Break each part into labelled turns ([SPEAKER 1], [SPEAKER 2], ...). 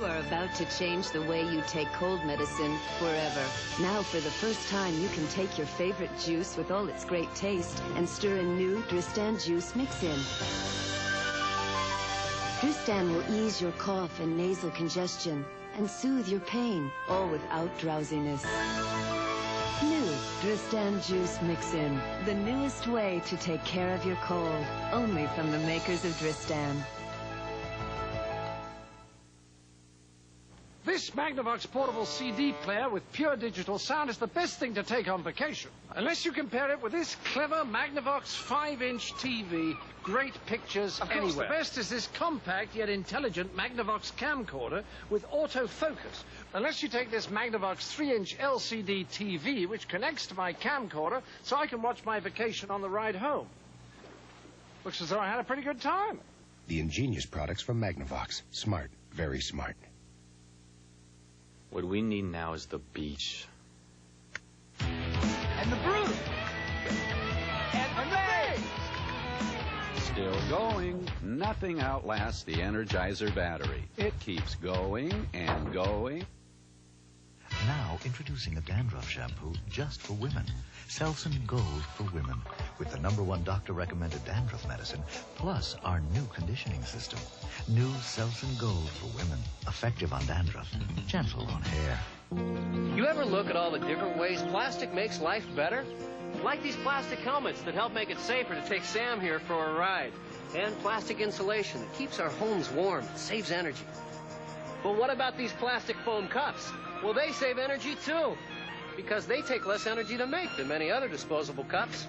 [SPEAKER 1] You are about to change the way you take cold medicine forever. Now, for the first time, you can take your favorite juice with all its great taste and stir in new Dristan juice mix-in. Dristan will ease your cough and nasal congestion and soothe your pain, all without drowsiness. New Dristan Juice Mix-In, the newest way to take care of your cold, only from the makers of Dristan.
[SPEAKER 2] This Magnavox portable CD player with pure digital sound is the best thing to take on vacation. Unless you compare it with this clever Magnavox 5-inch TV. Great pictures anywhere. Of course, the best is this compact yet intelligent Magnavox camcorder with autofocus. Unless you take this Magnavox 3-inch LCD TV, which connects to my camcorder, so I can watch my vacation on the ride home. Looks as though I had a pretty good time.
[SPEAKER 3] The ingenious products from Magnavox. Smart. Very smart.
[SPEAKER 4] What we need now is the beach.
[SPEAKER 5] And the broom. And the bag.
[SPEAKER 6] Still going. Nothing outlasts the Energizer battery. It keeps going and going.
[SPEAKER 7] Now introducing a dandruff shampoo just for women. Selsun Gold for women. With the #1 doctor-recommended dandruff medicine, plus our new conditioning system. New Selsun Gold for women. Effective on dandruff. Gentle on hair.
[SPEAKER 8] You ever look at all the different ways plastic makes life better? Like these plastic helmets that help make it safer to take Sam here for a ride. And plastic insulation that keeps our homes warm and saves energy. But what about these plastic foam cups? Well, they save energy too, because they take less energy to make than many other disposable cups.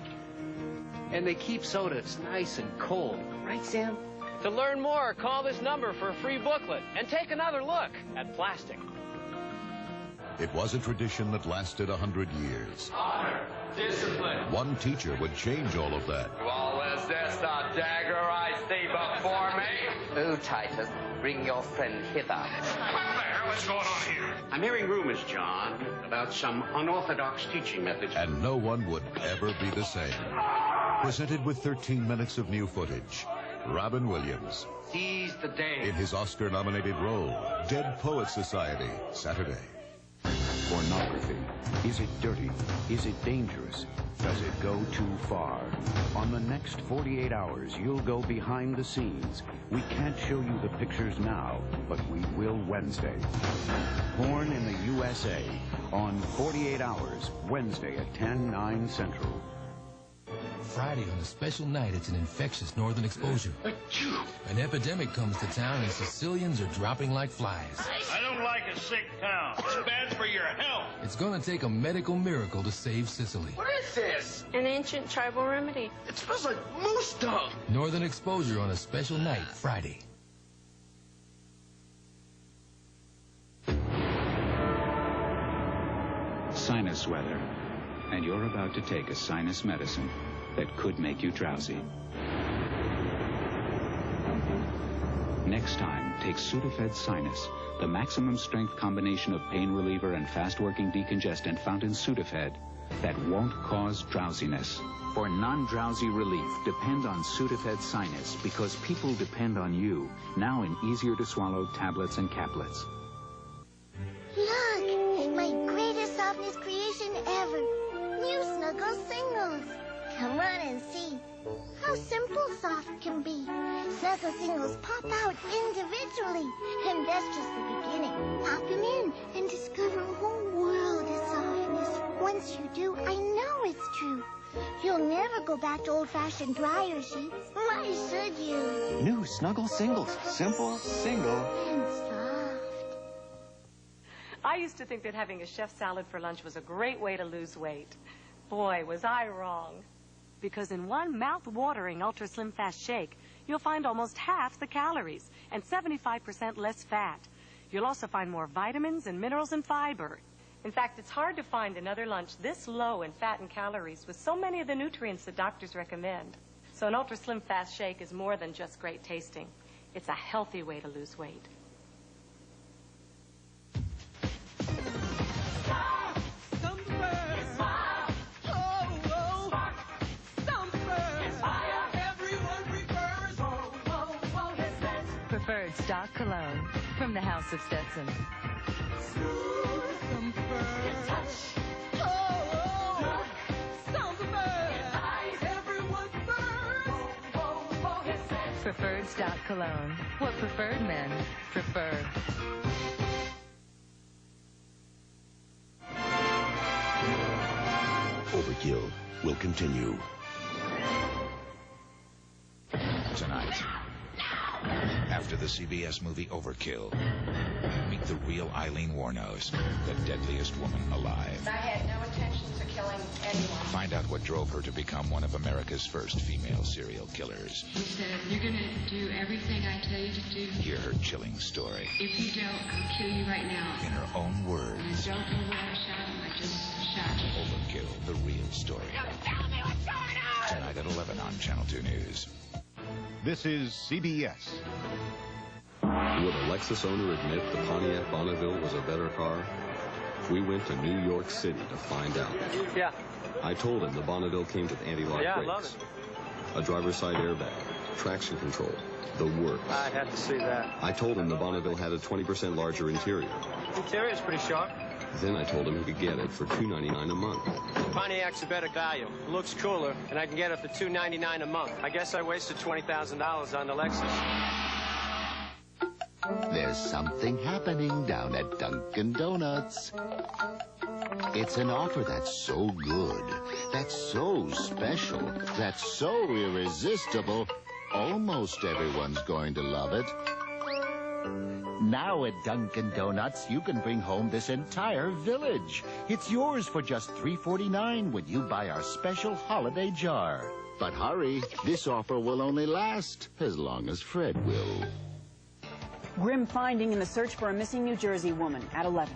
[SPEAKER 8] And they keep sodas nice and cold. Right, Sam? To learn more, call this number for a free booklet and take another look at plastic.
[SPEAKER 9] It was a tradition that lasted 100 years.
[SPEAKER 10] Honor, discipline.
[SPEAKER 9] One teacher would change all of that.
[SPEAKER 10] Well, is this the dagger I see before me?
[SPEAKER 11] Oh, Titus, bring your friend hither.
[SPEAKER 10] What's going on here?
[SPEAKER 12] I'm hearing rumors, John, about some unorthodox teaching methods.
[SPEAKER 9] And no one would ever be the same. Presented with 13 minutes of new footage. Robin Williams.
[SPEAKER 12] Seize the day.
[SPEAKER 9] In his Oscar-nominated role, Dead Poets Society, Saturday.
[SPEAKER 13] Pornography. Is it dirty? Is it dangerous? Does it go too far? On the next 48 hours, you'll go behind the scenes. We can't show you the pictures now, but we will Wednesday. Porn in the USA on 48 Hours, Wednesday at 10/9 Central.
[SPEAKER 14] Friday on a special night, it's an infectious northern exposure. An epidemic comes to town and Sicilians are dropping like flies.
[SPEAKER 15] I don't like a sick town. It's bad for your health.
[SPEAKER 14] It's gonna take a medical miracle to save Sicily.
[SPEAKER 15] What is this?
[SPEAKER 16] An ancient tribal remedy.
[SPEAKER 15] It smells like moose dung.
[SPEAKER 14] Northern exposure on a special night, Friday.
[SPEAKER 17] Sinus weather. And you're about to take a sinus medicine that could make you drowsy. Next time, take Sudafed Sinus, the maximum strength combination of pain reliever and fast-working decongestant found in Sudafed that won't cause drowsiness. For non-drowsy relief, depend on Sudafed Sinus because people depend on you, now in easier-to-swallow tablets and caplets.
[SPEAKER 18] Look, my greatest softness creation ever. New Snuggle Singles. Come on and see how simple soft can be. Snuggle Singles pop out individually, and that's just the beginning. Pop them in and discover a whole world of softness. Once you do, I know it's true. You'll never go back to old-fashioned dryer sheets. Why should you?
[SPEAKER 19] New Snuggle Singles. Simple, single,
[SPEAKER 18] and soft.
[SPEAKER 20] I used to think that having a chef salad for lunch was a great way to lose weight. Boy, was I wrong. Because in one mouth-watering Ultra Slim Fast Shake, you'll find almost half the calories and 75% less fat. You'll also find more vitamins and minerals and fiber. In fact, it's hard to find another lunch this low in fat and calories with so many of the nutrients that doctors recommend. So an Ultra Slim Fast Shake is more than just great tasting. It's a healthy way to lose weight.
[SPEAKER 16] Preferred stock cologne from the House of Stetson. Preferred stock cologne. What preferred men prefer.
[SPEAKER 9] Overkill will continue.
[SPEAKER 21] Tonight, after the CBS movie Overkill, meet the real Aileen Wuornos, the deadliest woman alive.
[SPEAKER 22] I had no intentions of killing anyone.
[SPEAKER 21] Find out what drove her to become one of America's first female serial killers.
[SPEAKER 22] He said, you're going to do everything I tell you to do.
[SPEAKER 21] Hear her chilling story.
[SPEAKER 22] If you don't, I'll kill you right now.
[SPEAKER 21] In her own words.
[SPEAKER 22] I don't know what I shot him. I just shot him.
[SPEAKER 21] Overkill, the real story.
[SPEAKER 22] Tell me what's going on!
[SPEAKER 21] Tonight at 11 on Channel 2 News.
[SPEAKER 23] This is CBS.
[SPEAKER 24] Would a Lexus owner admit the Pontiac Bonneville was a better car? We went to New York City to find out.
[SPEAKER 8] Yeah.
[SPEAKER 24] I told him the Bonneville came with anti-lock brakes.
[SPEAKER 8] I love it.
[SPEAKER 24] A driver's side airbag, traction control, the works.
[SPEAKER 8] I'd have to see that.
[SPEAKER 24] I told him the Bonneville had a 20% larger interior.
[SPEAKER 8] The interior's pretty sharp.
[SPEAKER 24] Then I told him he could get it for $2.99 a month.
[SPEAKER 8] Pontiac's a better value. Looks cooler, and I can get it for $2.99 a month. I guess I wasted $20,000 on the Lexus.
[SPEAKER 25] There's something happening down at Dunkin Donuts. It's an offer that's so good, that's so special, that's so irresistible, almost everyone's going to love it. Now at Dunkin Donuts, you can bring home this entire village. It's yours for just $3.49 when you buy our special holiday jar. But hurry, this offer will only last as long as Fred will.
[SPEAKER 26] Grim finding in the search for a missing New Jersey woman at 11.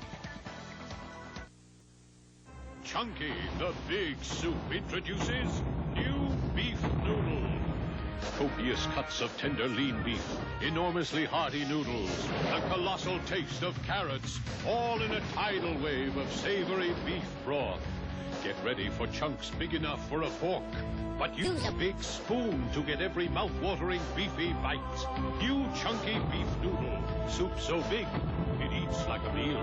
[SPEAKER 15] Chunky, the big soup, introduces new beef noodle. Copious cuts of tender lean beef, enormously hearty noodles, the colossal taste of carrots, all in a tidal wave of savory beef broth. Get ready for chunks big enough for a fork, but use a big spoon to get every mouth-watering beefy bite. New chunky beef noodle, soup so big, it eats like a meal.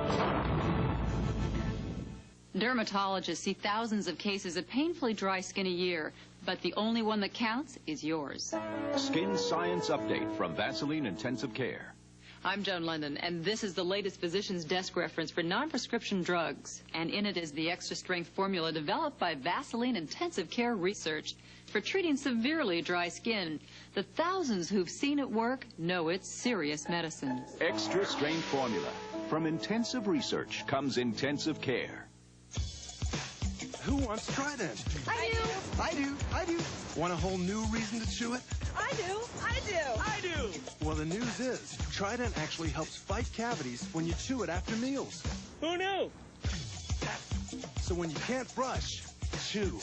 [SPEAKER 27] Dermatologists see thousands of cases of painfully dry skin a year, but the only one that counts is yours.
[SPEAKER 28] Skin Science Update from Vaseline Intensive Care.
[SPEAKER 27] I'm Joan London, and this is the latest physician's desk reference for non-prescription drugs. And in it is the extra-strength formula developed by Vaseline Intensive Care Research for treating severely dry skin. The thousands who've seen it work know it's serious medicine.
[SPEAKER 28] Extra-strength formula. From intensive research comes intensive care.
[SPEAKER 29] Who wants Trident?
[SPEAKER 22] I do.
[SPEAKER 29] I do. I do. Want a whole new reason to chew it?
[SPEAKER 22] I do. I do.
[SPEAKER 29] I do. Well, the news is Trident actually helps fight cavities when you chew it after meals.
[SPEAKER 15] Who knew?
[SPEAKER 29] So when you can't brush, chew.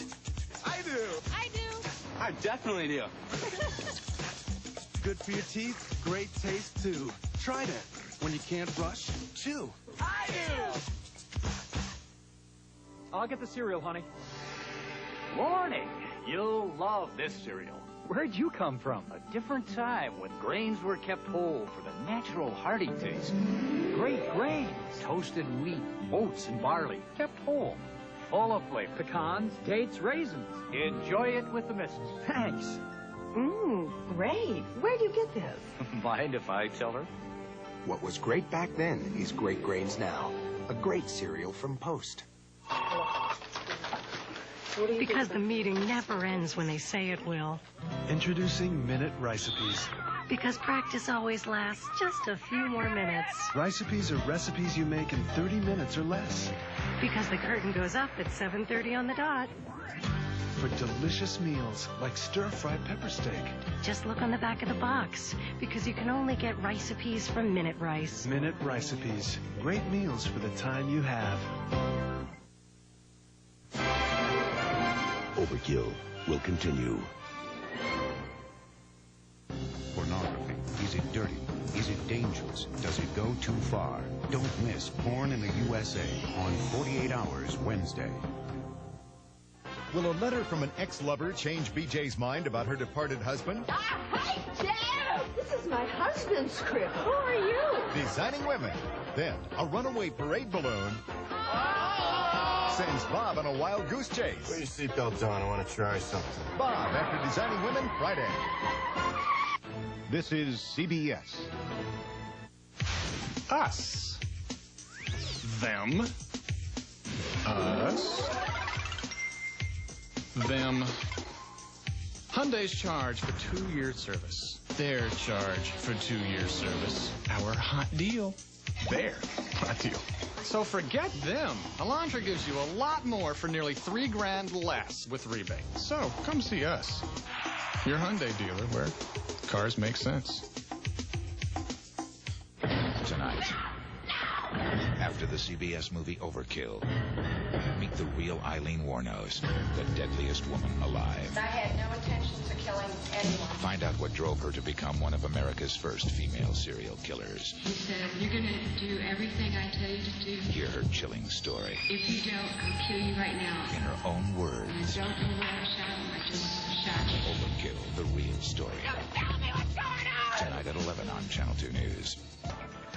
[SPEAKER 29] I do.
[SPEAKER 22] I do.
[SPEAKER 15] I definitely do.
[SPEAKER 29] Good for your teeth, great taste too. Trident. When you can't brush, chew.
[SPEAKER 22] I do.
[SPEAKER 30] I'll get the cereal, honey. Morning. You'll love this cereal. Where'd you come from? A different time when grains were kept whole for the natural hearty taste. Great grains. Toasted wheat, oats, and barley. Kept whole. Full of flavor. Pecans, dates, raisins. Enjoy it with the missus. Thanks.
[SPEAKER 22] Great. Where'd you get this?
[SPEAKER 30] Mind if I tell her?
[SPEAKER 3] What was great back then is great grains now. A great cereal from Post.
[SPEAKER 22] Because the meeting never ends when they say it will.
[SPEAKER 29] Introducing Minute Rice-ipes.
[SPEAKER 22] Because practice always lasts just a few more minutes.
[SPEAKER 29] Rice-ipes are recipes you make in 30 minutes or less.
[SPEAKER 22] Because the curtain goes up at 7:30 on the dot.
[SPEAKER 29] For delicious meals like stir-fried pepper steak.
[SPEAKER 22] Just look on the back of the box, because you can only get Rice-ipes from Minute Rice.
[SPEAKER 29] Minute Rice-ipes. Great meals for the time you have.
[SPEAKER 9] Overkill will continue. Pornography. Is it dirty? Is it dangerous? Does it go too far? Don't miss Porn in the USA on 48 Hours Wednesday.
[SPEAKER 23] Will a letter from an ex-lover change BJ's mind about her departed husband?
[SPEAKER 1] Hi, Jeff! This is my husband's script. Who are you?
[SPEAKER 23] Designing Women. Then, a runaway parade balloon sends Bob on a wild goose chase.
[SPEAKER 2] Put your seatbelts on. I want to try something.
[SPEAKER 23] Bob, after Designing Women, Friday. This is CBS.
[SPEAKER 4] Us. Them. Us. Them. Hyundai's charge for 2 years service. Their charge for 2 years service. Our hot deal. Their hot deal. So forget them. Elantra gives you a lot more for nearly $3 grand less with rebates. So come see us. Your Hyundai dealer where cars make sense.
[SPEAKER 21] Tonight, after the CBS movie Overkill, meet the real Aileen Wuornos, the deadliest woman alive.
[SPEAKER 5] I had no intentions of killing anyone.
[SPEAKER 21] Find out what drove her to become one of America's first female serial killers.
[SPEAKER 5] He said, you're going to do everything I tell you to do.
[SPEAKER 21] Hear her chilling story.
[SPEAKER 5] If you don't, I'll kill you right now.
[SPEAKER 21] In her own words.
[SPEAKER 5] I don't know where I shot him. I just shot him.
[SPEAKER 21] Overkill, the real story.
[SPEAKER 5] Tell me what's going on!
[SPEAKER 21] Tonight at 11 on Channel 2 News.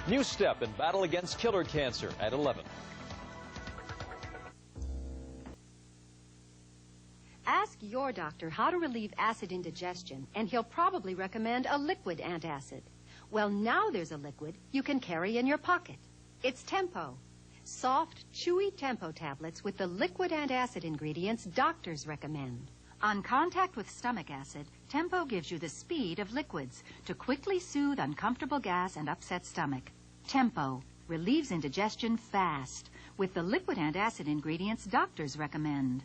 [SPEAKER 6] New step in battle against killer cancer at 11.
[SPEAKER 7] Ask your doctor how to relieve acid indigestion, and he'll probably recommend a liquid antacid. Well, now there's a liquid you can carry in your pocket. It's Tempo. Soft, chewy Tempo tablets with the liquid antacid ingredients doctors recommend.
[SPEAKER 10] On contact with stomach acid, Tempo gives you the speed of liquids to quickly soothe uncomfortable gas and upset stomach. Tempo relieves indigestion fast with the liquid antacid ingredients doctors recommend.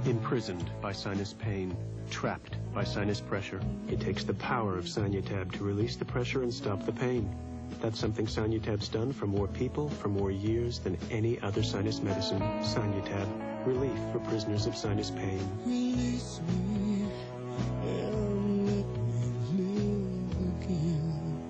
[SPEAKER 11] Imprisoned by sinus pain, trapped by sinus pressure, it takes the power of Sinutab to release the pressure and stop the pain. That's something Sinutab's done for more people for more years than any other sinus medicine. Sinutab, relief for prisoners of sinus pain. Release me and let me live again.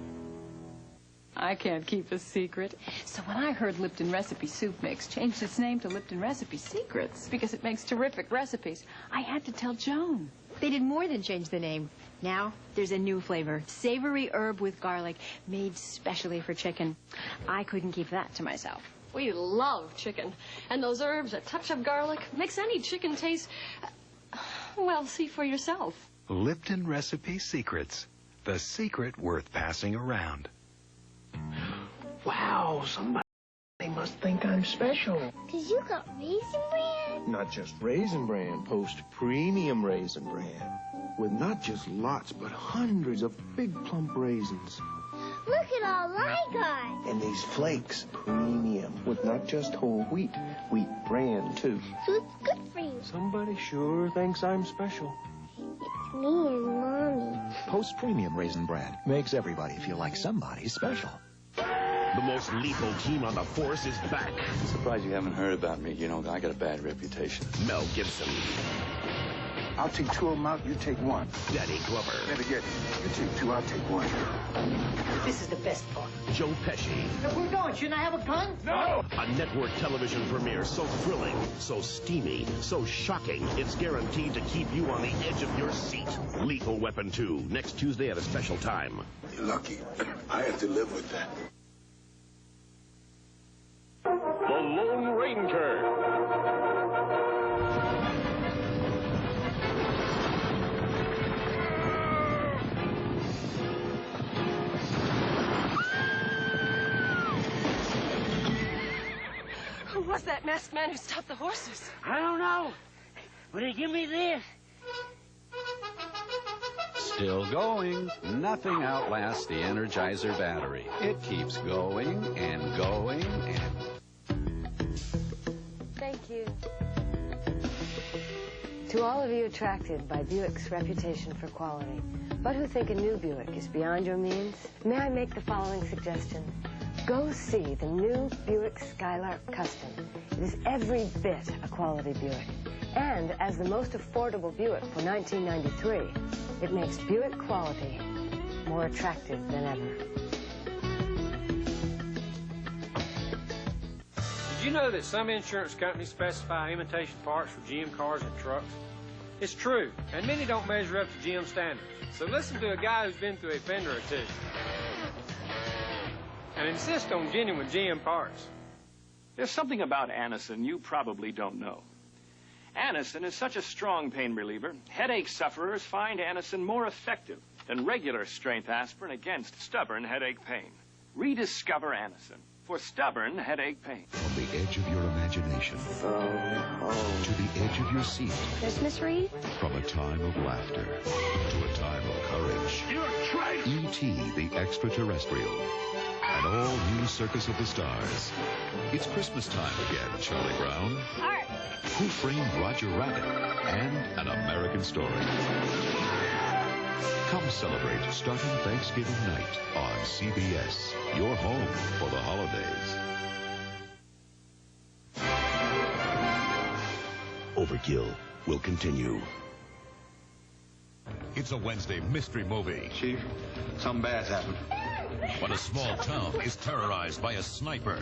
[SPEAKER 12] I can't keep a secret. So when I heard Lipton Recipe Soup Mix changed its name to Lipton Recipe Secrets because it makes terrific recipes, I had to tell Joan.
[SPEAKER 22] They did more than change the name. Now there's a new flavor, savory herb with garlic, made specially for chicken. I couldn't keep that to myself.
[SPEAKER 13] We love chicken. And those herbs, a touch of garlic, makes any chicken taste... well, see for yourself.
[SPEAKER 31] Lipton Recipe Secrets. The secret worth passing around.
[SPEAKER 32] Wow, somebody must think I'm special.
[SPEAKER 18] 'Cause you got Raisin Bran?
[SPEAKER 32] Not just Raisin Bran, Post Premium Raisin Bran. With not just lots, but hundreds of big plump raisins.
[SPEAKER 18] Look at all I got.
[SPEAKER 32] And these flakes, premium, with not just whole wheat bran, too.
[SPEAKER 18] So it's good for you.
[SPEAKER 32] Somebody sure thinks I'm special.
[SPEAKER 18] It's me and Mommy.
[SPEAKER 33] Post Premium Raisin Bran makes everybody feel like somebody's special.
[SPEAKER 34] The most lethal team on the force is back.
[SPEAKER 35] I'm surprised you haven't heard about me. You know, I got a bad reputation.
[SPEAKER 34] Mel Gibson.
[SPEAKER 32] I'll take 2 of them out, you take 1.
[SPEAKER 34] Danny Glover.
[SPEAKER 32] Better get you take 2, I'll take 1.
[SPEAKER 36] This is the best part.
[SPEAKER 34] Joe Pesci.
[SPEAKER 36] If we're going, shouldn't I have a gun?
[SPEAKER 34] No! A network television premiere so thrilling, so steamy, so shocking, it's guaranteed to keep you on the edge of your seat. Lethal Weapon 2, next Tuesday at a special time.
[SPEAKER 32] You're lucky. I had to live with that.
[SPEAKER 15] The Lone Ranger.
[SPEAKER 13] Who was that masked man who stopped the horses?
[SPEAKER 36] I don't know. But he give me this.
[SPEAKER 17] Still going. Nothing outlasts the Energizer battery. It keeps going and going and...
[SPEAKER 37] Thank you. To all of you attracted by Buick's reputation for quality, but who think a new Buick is beyond your means, may I make the following suggestion? Go see the new Buick Skylark Custom. It is every bit a quality Buick. And as the most affordable Buick for $1993, it makes Buick quality more attractive than ever.
[SPEAKER 1] Did you know that some insurance companies specify imitation parts for GM cars and trucks? It's true, and many don't measure up to GM standards. So listen to a guy who's been through a fender or two. And insist on genuine GM parts.
[SPEAKER 2] There's something about Anacin you probably don't know. Anacin is such a strong pain reliever, headache sufferers find Anacin more effective than regular strength aspirin against stubborn headache pain. Rediscover Anacin for stubborn headache pain.
[SPEAKER 21] From the edge of your imagination to the edge of your seat.
[SPEAKER 37] There's Miss Reed.
[SPEAKER 21] From a time of laughter to a time of courage.
[SPEAKER 34] You're trash!
[SPEAKER 21] E.T. the Extraterrestrial. An all-new Circus of the Stars. It's Christmas time again, Charlie Brown.
[SPEAKER 1] Art.
[SPEAKER 21] Who Framed Roger Rabbit? And An American Story. Come celebrate starting Thanksgiving night on CBS, your home for the holidays.
[SPEAKER 34] Overkill will continue.
[SPEAKER 3] It's a Wednesday mystery movie.
[SPEAKER 34] Chief, something bad's happened.
[SPEAKER 3] When a small town is terrorized by a sniper.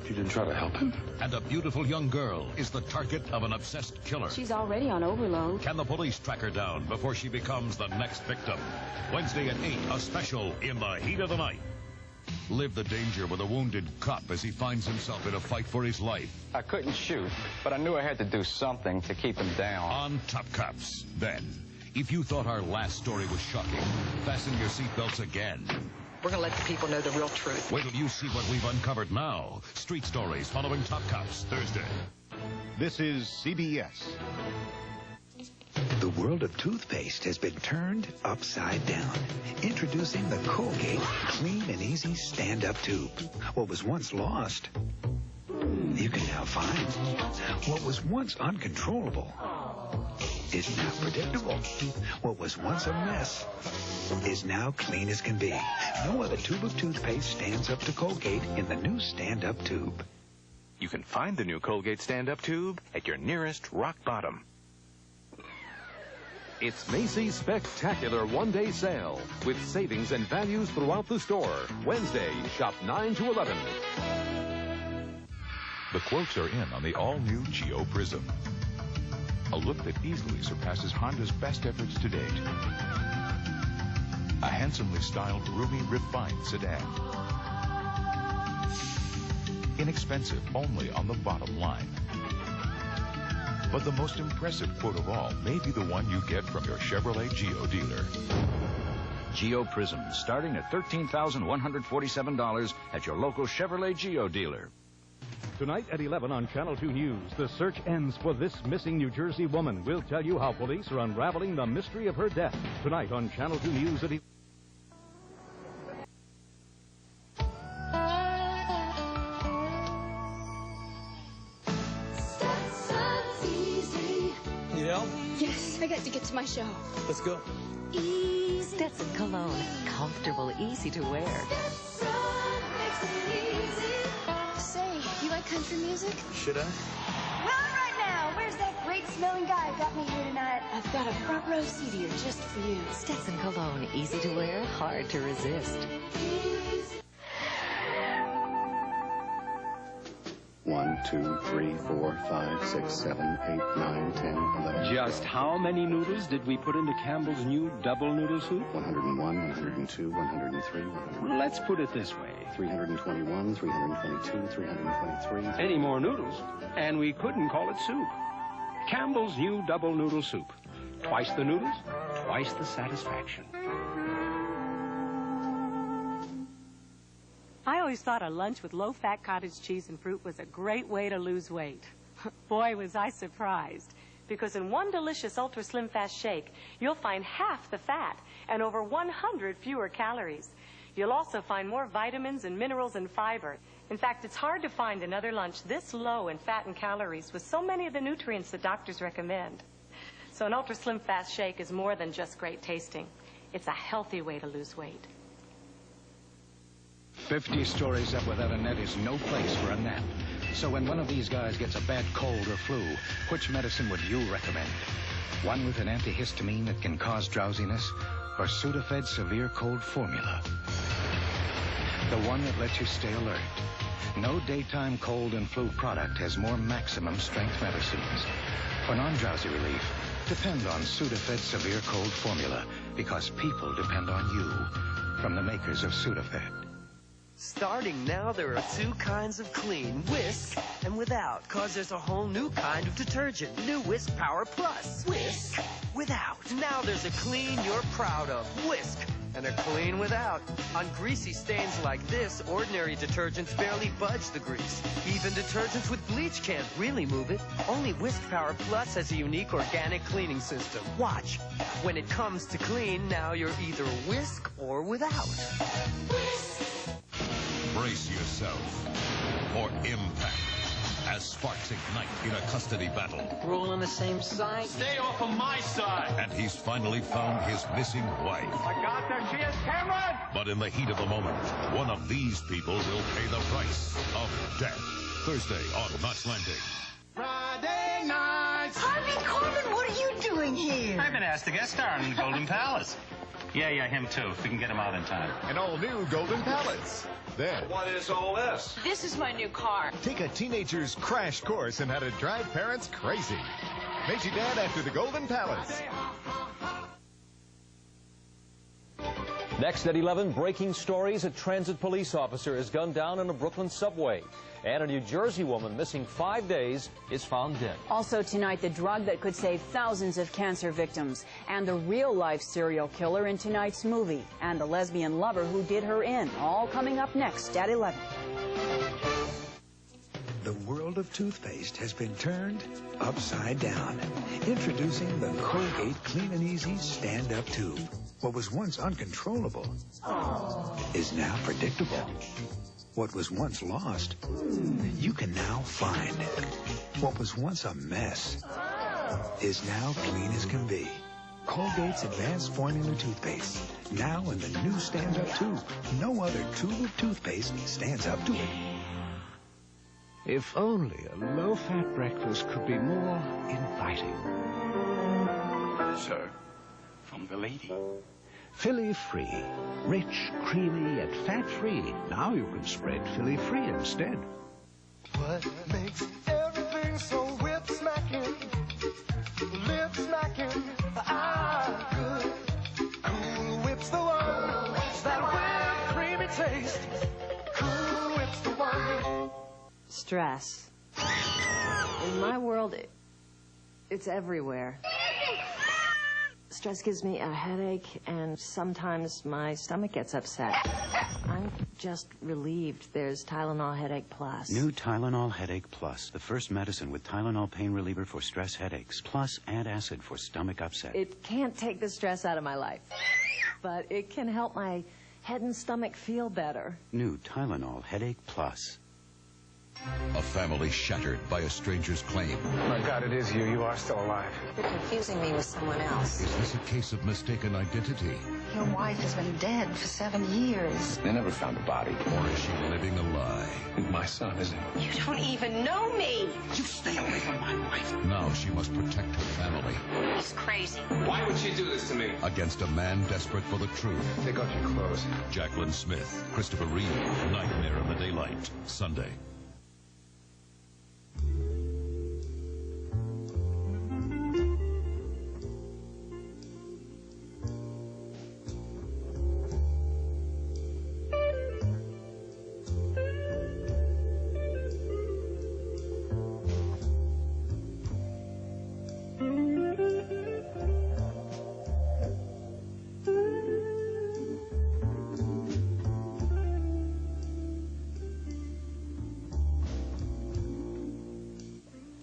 [SPEAKER 34] You didn't try to help him?
[SPEAKER 3] And a beautiful young girl is the target of an obsessed killer.
[SPEAKER 22] She's already on overload.
[SPEAKER 3] Can the police track her down before she becomes the next victim? Wednesday at 8, a special In the Heat of the Night. Live the danger with a wounded cop as he finds himself in a fight for his life.
[SPEAKER 8] I couldn't shoot, but I knew I had to do something to keep him down.
[SPEAKER 3] On Top Cops. Then, if you thought our last story was shocking, fasten your seatbelts again.
[SPEAKER 9] We're going to let the people know the real truth.
[SPEAKER 3] Wait till you see what we've uncovered now. Street stories following Top Cops, Thursday.
[SPEAKER 14] This is CBS.
[SPEAKER 16] The world of toothpaste has been turned upside down. Introducing the Colgate Clean and Easy Stand-Up Tube. What was once lost, you can now find. What was once uncontrollable is now predictable. What was once a mess is now clean as can be. No other tube of toothpaste stands up to Colgate in the new stand-up tube.
[SPEAKER 19] You can find the new Colgate stand-up tube at your nearest Rock Bottom.
[SPEAKER 20] It's Macy's Spectacular One-Day Sale with savings and values throughout the store. Wednesday, shop 9 to 11.
[SPEAKER 21] The quotes are in on the all-new Geo Prism. A look that easily surpasses Honda's best efforts to date. A handsomely styled, roomy, refined sedan. Inexpensive only on the bottom line. But the most impressive quote of all may be the one you get from your Chevrolet Geo dealer.
[SPEAKER 23] Geo Prism, starting at $13,147 at your local Chevrolet Geo dealer.
[SPEAKER 24] Tonight at 11 on Channel 2 News, the search ends for this missing New Jersey woman. We'll tell you how police are unraveling the mystery of her death. Tonight on Channel 2 News at 11.
[SPEAKER 25] Yes, I got to get to my show.
[SPEAKER 26] Let's go.
[SPEAKER 27] Stetson Cologne. Comfortable, easy to wear.
[SPEAKER 25] Say, you like country music?
[SPEAKER 26] Should I?
[SPEAKER 25] Not right now. Where's that great smelling guy who got me here tonight? I've got a front row seat here just for you.
[SPEAKER 27] Stetson Cologne. Easy to wear, hard to resist.
[SPEAKER 28] 1, 2, 3, 4, 5, 6, 7, 8, 9, 10, 11.
[SPEAKER 29] Just how many noodles did we put into Campbell's new double noodle soup?
[SPEAKER 28] 101, 102, 103, 100.
[SPEAKER 29] Let's put it this way.
[SPEAKER 28] 321, 322, 323.
[SPEAKER 29] Any more noodles, and we couldn't call it soup. Campbell's new double noodle soup. Twice the noodles, twice the satisfaction.
[SPEAKER 30] I always thought a lunch with low-fat cottage cheese and fruit was a great way to lose weight. Boy, was I surprised. Because in one delicious Ultra Slim Fast shake, you'll find half the fat and over 100 fewer calories. You'll also find more vitamins and minerals and fiber. In fact, it's hard to find another lunch this low in fat and calories with so many of the nutrients that doctors recommend. So an Ultra Slim Fast shake is more than just great tasting. It's a healthy way to lose weight.
[SPEAKER 23] 50 stories up without a net is no place for a nap. So when one of these guys gets a bad cold or flu, which medicine would you recommend? One with an antihistamine that can cause drowsiness,
[SPEAKER 16] or Sudafed Severe Cold Formula. The one that lets you stay alert. No daytime cold and flu product has more maximum strength medicines. For non-drowsy relief, depend on Sudafed Severe Cold Formula, because people depend on you. From the makers of Sudafed.
[SPEAKER 4] Starting now, there are two kinds of clean, whisk and without, because there's a whole new kind of detergent. New Whisk Power Plus. Whisk without. Now there's a clean you're proud of. Whisk. And a clean without. On greasy stains like this, ordinary detergents barely budge the grease. Even detergents with bleach can't really move it. Only Whisk Power Plus has a unique organic cleaning system. Watch. When it comes to clean, now you're either whisk or without.
[SPEAKER 3] Brace yourself for impact as sparks ignite in a custody battle.
[SPEAKER 4] We're all on the same side.
[SPEAKER 3] Stay off of my side! And he's finally found his missing wife.
[SPEAKER 4] I got her. She is Cameron!
[SPEAKER 3] But in the heat of the moment, one of these people will pay the price of death. Thursday on Knots Landing.
[SPEAKER 5] Friday nights!
[SPEAKER 25] Harvey Corbin, what are you doing here?
[SPEAKER 5] I've been asked to guest star in Golden Palace. Yeah, him too, if we can get him out in time.
[SPEAKER 14] An all-new Golden Palace. Then,
[SPEAKER 5] What is all this?
[SPEAKER 25] This is my new car.
[SPEAKER 14] take a teenager's crash course in how to drive parents crazy. Meet your dad after the Golden Palace.
[SPEAKER 6] Next at 11, breaking stories. A transit police officer is gunned down in a Brooklyn subway. And a New Jersey woman missing 5 days is found dead.
[SPEAKER 7] Also tonight, the drug that could save thousands of cancer victims. And the real-life serial killer in tonight's movie. And the lesbian lover who did her in. All coming up next at 11.
[SPEAKER 16] The world of toothpaste has been turned upside down. Introducing the Colgate Clean and Easy Stand-Up Tube. What was once uncontrollable is now predictable. What was once lost, you can now find. What was once a mess is now clean as can be. Colgate's Advanced Formula Toothpaste, now in the new stand-up tube. No other tube of toothpaste stands up to it.
[SPEAKER 29] If only a low-fat breakfast could be more inviting.
[SPEAKER 5] Sir, from the lady.
[SPEAKER 29] Filly-free. Rich, creamy, yet fat-free. Now you can spread Filly-free instead.
[SPEAKER 5] What makes everything so whip-smacking, lip-smacking, good? Cool Whip's the one, that whipped creamy taste. Cool Whip's the one.
[SPEAKER 7] Stress. In my world, it's everywhere. Stress gives me a headache, and sometimes my stomach gets upset. I'm just relieved there's Tylenol Headache Plus.
[SPEAKER 10] New Tylenol Headache Plus, the first medicine with Tylenol pain reliever for stress headaches, plus antacid for stomach upset.
[SPEAKER 7] It can't take the stress out of my life, but it can help my head and stomach feel better.
[SPEAKER 10] New Tylenol Headache Plus.
[SPEAKER 3] A family shattered by a stranger's claim.
[SPEAKER 8] My God, it is you. You are still alive.
[SPEAKER 9] You're confusing me with someone else.
[SPEAKER 3] Is this a case of mistaken identity?
[SPEAKER 9] Your wife has been dead for 7 years.
[SPEAKER 28] They never found a body.
[SPEAKER 3] Or is she living a lie?
[SPEAKER 28] My son, isn't it?
[SPEAKER 9] You don't even know me.
[SPEAKER 28] You stay away from my wife.
[SPEAKER 3] Now she must protect her family.
[SPEAKER 9] He's crazy.
[SPEAKER 28] Why would she do this to me?
[SPEAKER 3] Against a man desperate for the truth.
[SPEAKER 28] Take off your clothes.
[SPEAKER 3] Jacqueline Smith, Christopher Reeve, Nightmare in the Daylight, Sunday.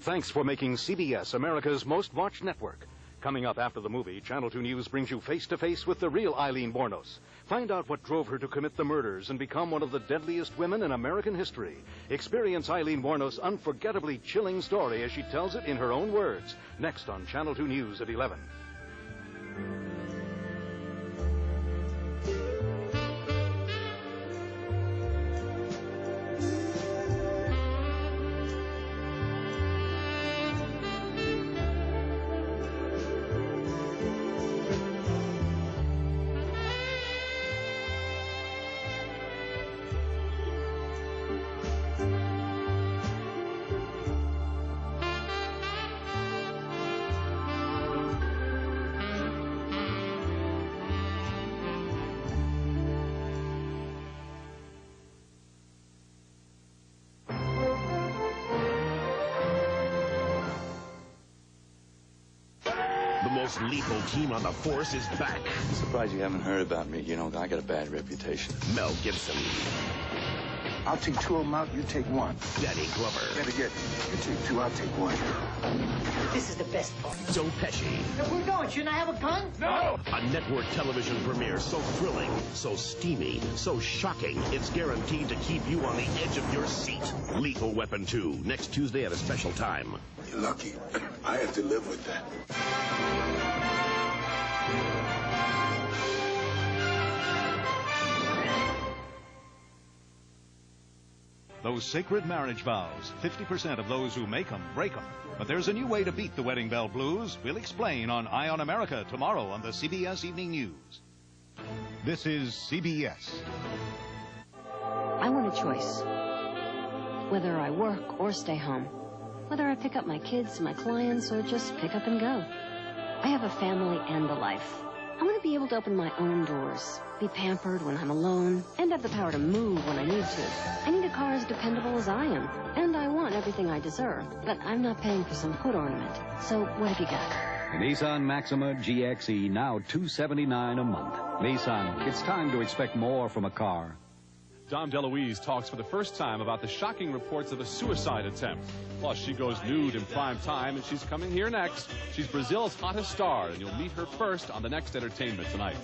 [SPEAKER 24] Thanks for making CBS America's most watched network. Coming up after the movie, Channel 2 News brings you face-to-face with the real Aileen Wuornos. Find out what drove her to commit the murders and become one of the deadliest women in American history. Experience Aileen Wuornos' unforgettably chilling story as she tells it in her own words. Next on Channel 2 News at 11.
[SPEAKER 1] The most lethal team on the force is back.
[SPEAKER 2] Surprised you haven't heard about me. You know, I got a bad reputation.
[SPEAKER 1] Mel Gibson.
[SPEAKER 11] I'll take 2 of them out, you take 1.
[SPEAKER 1] Danny Glover.
[SPEAKER 11] Better get. You take 2, I'll take 1.
[SPEAKER 12] This is the best part.
[SPEAKER 1] Joe Pesci.
[SPEAKER 12] If we're going, shouldn't I have a gun?
[SPEAKER 1] No! A network television premiere so thrilling, so steamy, so shocking, it's guaranteed to keep you on the edge of your seat. Lethal Weapon 2, next Tuesday at a special time.
[SPEAKER 11] You're lucky. I have to live with that.
[SPEAKER 13] Those sacred marriage vows, 50% of those who make them break them. But there's a new way to beat the wedding bell blues. We'll explain on Eye on America tomorrow on the CBS Evening News.
[SPEAKER 14] This is CBS.
[SPEAKER 15] I want a choice. Whether I work or stay home. Whether I pick up my kids, my clients, or just pick up and go. I have a family and a life. I want to be able to open my own doors, be pampered when I'm alone, and have the power to move when I need to. I need a car as dependable as I am, and I want everything I deserve, but I'm not paying for some foot ornament. So what have you got?
[SPEAKER 17] The Nissan Maxima GXE, now $279 a month. Nissan, it's time to expect more from a car.
[SPEAKER 18] Dom DeLuise talks for the first time about the shocking reports of a suicide attempt. Plus, she goes nude in prime time, and she's coming here next. She's Brazil's hottest star, and you'll meet her first on the next Entertainment Tonight.